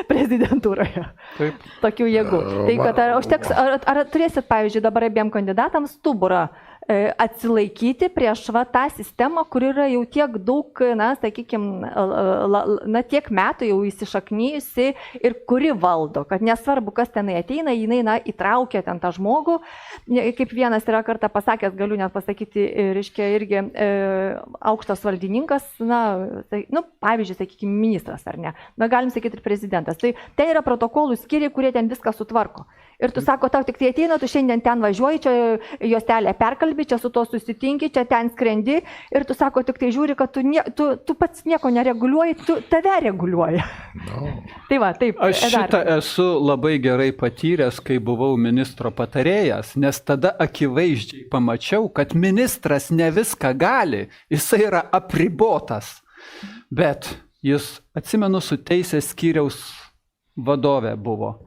prezidentūroje. Taip. Tokių jėgų. Tai kad ar turėsit, pavyzdžiui, dabar abiem kandidatams stuburą atsilaikyti prieš tą sistemą, kur yra jau tiek daug, sakykime, tiek metų jau įsišaknyjusi ir kuri valdo, kad nesvarbu, kas tenai ateina, jinai įtraukia ten tą žmogų. Kaip vienas yra kartą pasakęs, galiu net pasakyti, reiškia irgi aukštas valdininkas, pavyzdžiui, sakykime, ministras ar ne, galim sakyti ir prezidentas. Tai ten yra protokolų skyriai, kurie ten viską sutvarko. Ir tu sako, tau tik tai ateina, tu šiandien ten važiuoji, čia juostelę perkalbi, čia su to susitinki, čia ten skrendi ir tu sako, tik tai žiūri, kad tu pats nieko nereguliuoji, tu tave reguliuoji. No. Tai va, taip. Aš šitą esu labai gerai patyręs, kai buvau ministro patarėjas, nes tada akivaizdžiai pamačiau, kad ministras ne viską gali, jisai yra apribotas. Bet jis, atsimenu, su teisės skyriaus vadovė buvo.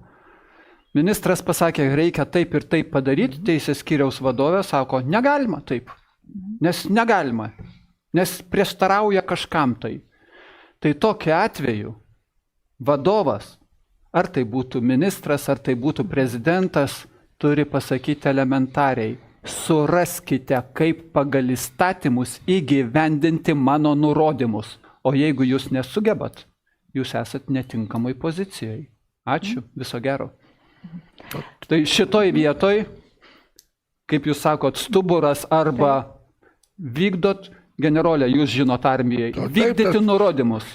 Ministras pasakė, reikia taip ir taip padaryti, teisės skyriaus vadovė sako, negalima taip, nes negalima, nes prieštarauja kažkam tai. Tai tokiu atveju vadovas, ar tai būtų ministras, ar tai būtų prezidentas, turi pasakyti elementariai, suraskite, kaip pagal įstatymus įgyvendinti mano nurodymus. O jeigu jūs nesugebat, jūs esat netinkamai pozicijai. Ačiū, viso gero. Tai šitoj vietoj, kaip jūs sakot, stuburas arba vykdot, generolė, jūs žinot armijai, vykdyti nurodymus.